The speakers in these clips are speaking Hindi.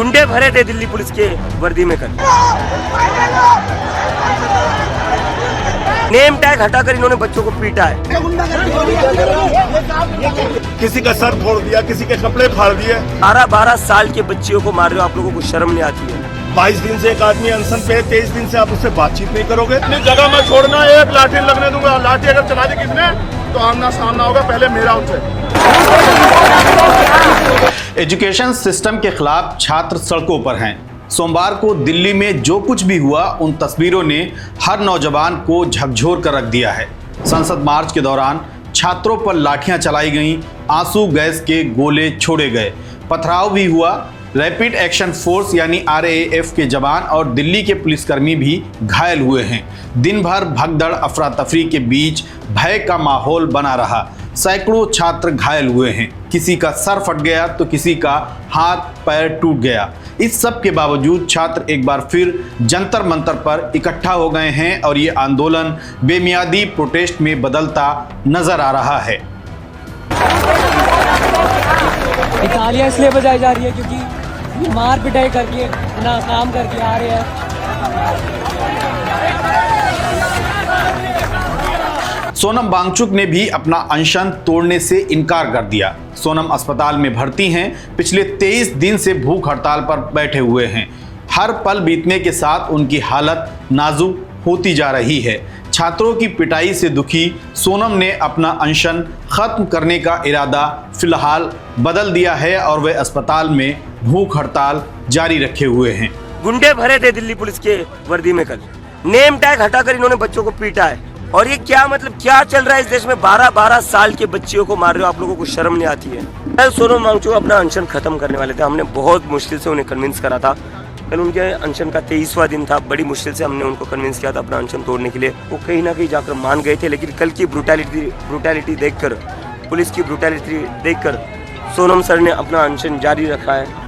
गुंडे भरे थे दिल्ली पुलिस के वर्दी में कल। नेम टैग हटाकर इन्होंने बच्चों को पीटा है। किसी का सर फोड़ दिया, किसी के कपड़े फाड़ दिए। 12 साल के बच्चियों को मार रहे हो, आप लोगों को शर्म नहीं आती है? 22 दिन से एक आदमी अनशन पे है, 23 दिन से आप उससे बातचीत नहीं करोगे। अपनी जगह में छोड़ना, एक लाठी लगने दूंगा। लाठी अगर चला दी किसने तो आमना सामना होगा, पहले मेरा उनसे। एजुकेशन सिस्टम के खिलाफ छात्र सड़कों पर हैं। सोमवार को दिल्ली में जो कुछ भी हुआ उन तस्वीरों ने हर नौजवान को झकझोर कर रख दिया है। संसद मार्च के दौरान छात्रों पर लाठियां चलाई गईं, आंसू गैस के गोले छोड़े गए, पथराव भी हुआ। रैपिड एक्शन फोर्स यानी RAF के जवान और दिल्ली के पुलिसकर्मी भी घायल हुए हैं। दिन भर भगदड़ अफरा तफरी के बीच भय का माहौल बना रहा। सैकड़ों छात्र घायल हुए हैं, किसी का सर फट गया तो किसी का हाथ पैर टूट गया। इस सब के बावजूद छात्र एक बार फिर जंतर मंतर पर इकट्ठा हो गए हैं और ये आंदोलन बेमियादी प्रोटेस्ट में बदलता नजर आ रहा है। तालियां इसलिए बजाई जा रही है क्योंकि मार पिटाई करके नाकाम करके आ रहे हैं। सोनम वांगचुक ने भी अपना अनशन तोड़ने से इनकार कर दिया। सोनम अस्पताल में भर्ती हैं, पिछले 23 दिन से भूख हड़ताल पर बैठे हुए हैं। हर पल बीतने के साथ उनकी हालत नाजुक होती जा रही है। छात्रों की पिटाई से दुखी सोनम ने अपना अनशन खत्म करने का इरादा फिलहाल बदल दिया है और वे अस्पताल में भूख हड़ताल जारी रखे हुए हैं। गुंडे भरे थे दिल्ली पुलिस के वर्दी में कल। नेम टैग हटाकर इन्होंने बच्चों को पीटा है। और ये क्या मतलब क्या चल रहा है इस देश में? 12 साल के बच्चियों को मार रहे हो, आप लोगों को शर्म नहीं आती है? कल सोनम वांगचुक अपना अनशन खत्म करने वाले थे। हमने बहुत मुश्किल से उन्हें कन्विंस करा था। कल उनके अनशन का 23वां दिन था। बड़ी मुश्किल से हमने उनको कन्विंस किया था अपना अनशन तोड़ने के लिए। वो कहीं ना कहीं जाकर मान गए थे, लेकिन कल की ब्रूटैलिटी देखकर, पुलिस की ब्रूटैलिटी देखकर सोनम सर ने अपना अनशन जारी रखा है।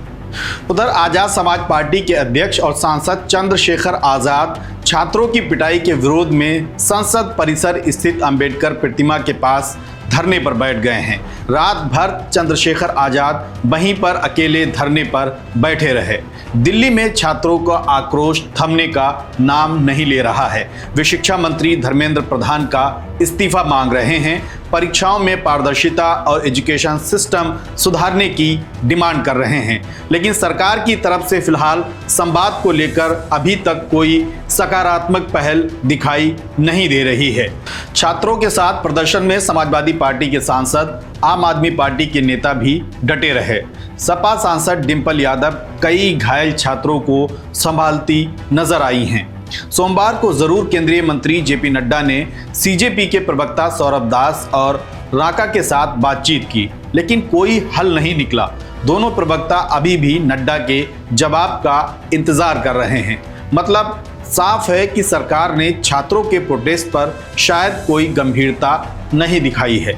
उधर आजाद समाज पार्टी के अध्यक्ष और सांसद चंद्रशेखर आजाद छात्रों की पिटाई के विरोध में संसद परिसर स्थित अंबेडकर प्रतिमा के पास धरने पर बैठ गए हैं। रात भर चंद्रशेखर आजाद वहीं पर अकेले धरने पर बैठे रहे। दिल्ली में छात्रों का आक्रोश थमने का नाम नहीं ले रहा है। वे शिक्षा मंत्री धर्मेंद्र प्रधान का इस्तीफा मांग रहे हैं, परीक्षाओं में पारदर्शिता और एजुकेशन सिस्टम सुधारने की डिमांड कर रहे हैं। लेकिन सरकार की तरफ से फिलहाल संवाद को लेकर अभी तक कोई सकारात्मक पहल दिखाई नहीं दे रही है। छात्रों के साथ प्रदर्शन में समाजवादी पार्टी के सांसद, आम आदमी पार्टी के नेता भी डटे रहे। सपा सांसद डिंपल यादव कई घायल छात्रों को संभालती नजर आई हैं। सोमवार को जरूर केंद्रीय मंत्री JP नड्डा ने CJP के प्रवक्ता सौरभ दास और राका के साथ बातचीत की, लेकिन कोई हल नहीं निकला। दोनों प्रवक्ता अभी भी नड्डा के जवाब का इंतजार कर रहे हैं। मतलब साफ है कि सरकार ने छात्रों के प्रोटेस्ट पर शायद कोई गंभीरता नहीं दिखाई है।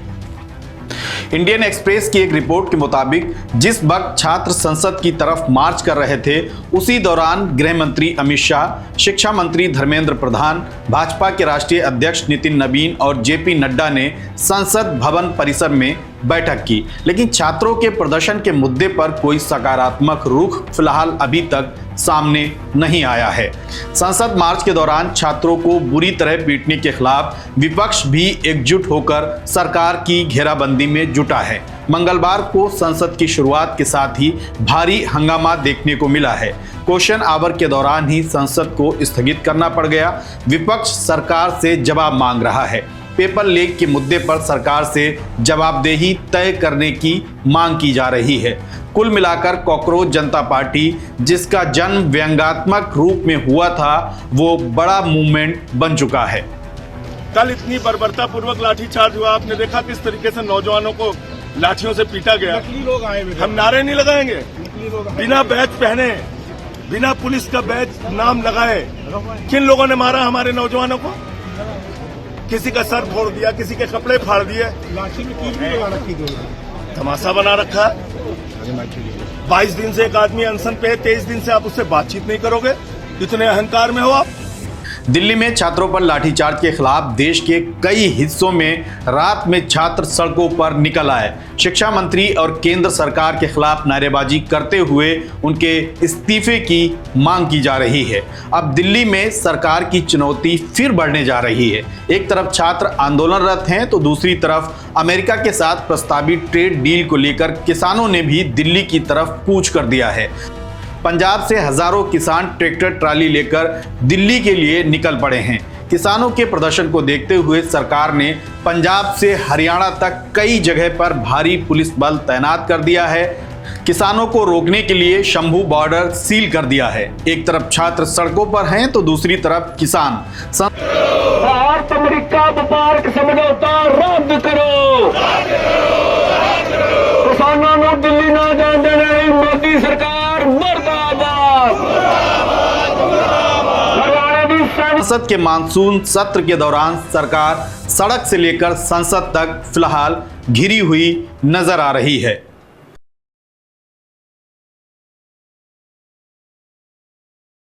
इंडियन एक्सप्रेस की एक रिपोर्ट के मुताबिक जिस वक्त छात्र संसद की तरफ मार्च कर रहे थे, उसी दौरान गृह मंत्री अमित शाह, शिक्षा मंत्री धर्मेंद्र प्रधान, भाजपा के राष्ट्रीय अध्यक्ष नितिन नवीन और JP नड्डा ने संसद भवन परिसर में बैठक की। लेकिन छात्रों के प्रदर्शन के मुद्दे पर कोई सकारात्मक रुख फिलहाल अभी तक सामने नहीं आया है। संसद मार्च के दौरान छात्रों को बुरी तरह पीटने के खिलाफ विपक्ष भी एकजुट होकर सरकार की घेराबंदी में जुटा है। मंगलवार को संसद की शुरुआत के साथ ही भारी हंगामा देखने को मिला है। क्वेश्चन आवर के दौरान ही संसद को स्थगित करना पड़ गया। विपक्ष सरकार से जवाब मांग रहा है। पेपर लीक के मुद्दे पर सरकार से जवाबदेही तय करने की मांग की जा रही है। कुल मिलाकर कॉकरोच जनता पार्टी, जिसका जन्म व्यंग्यात्मक रूप में हुआ था, वो बड़ा मूवमेंट बन चुका है। कल इतनी बर्बरतापूर्वक लाठीचार्ज हुआ, आपने देखा किस तरीके से नौजवानों को लाठियों से पीटा गया। लोग आए, हम नारे नहीं लगाएंगे बिना बैच पहने, बिना पुलिस का बैच नाम लगाए। किन लोगों ने मारा हमारे नौजवानों को? किसी का सर फोड़ दिया, किसी के कपड़े फाड़ दिए, लाठी में कील भी लगा रखी, तमाशा बना रखा है। 22 दिन से एक आदमी अनशन पे है, 23 दिन से आप उससे बातचीत नहीं करोगे? इतने अहंकार में हो आप? दिल्ली में छात्रों पर लाठीचार्ज के खिलाफ देश के कई हिस्सों में रात में छात्र सड़कों पर निकल आए। शिक्षा मंत्री और केंद्र सरकार के खिलाफ नारेबाजी करते हुए उनके इस्तीफे की मांग की जा रही है। अब दिल्ली में सरकार की चुनौती फिर बढ़ने जा रही है। एक तरफ छात्र आंदोलनरत हैं तो दूसरी तरफ अमेरिका के साथ प्रस्तावित ट्रेड डील को लेकर किसानों ने भी दिल्ली की तरफ कूच कर दिया है। पंजाब से हजारों किसान ट्रैक्टर ट्राली लेकर दिल्ली के लिए निकल पड़े हैं। किसानों के प्रदर्शन को देखते हुए सरकार ने पंजाब से हरियाणा तक कई जगह पर भारी पुलिस बल तैनात कर दिया है। किसानों को रोकने के लिए शंभू बॉर्डर सील कर दिया है। एक तरफ छात्र सड़कों पर हैं तो दूसरी तरफ किसान। भारत अमेरिका व्यापार समझौता रद्द करो, किसानों को दिल्ली ना जान देने मोदी सरकार मुर्दाबाद। संसद के मानसून सत्र के दौरान सरकार सड़क से लेकर संसद तक फिलहाल घिरी हुई नजर आ रही है।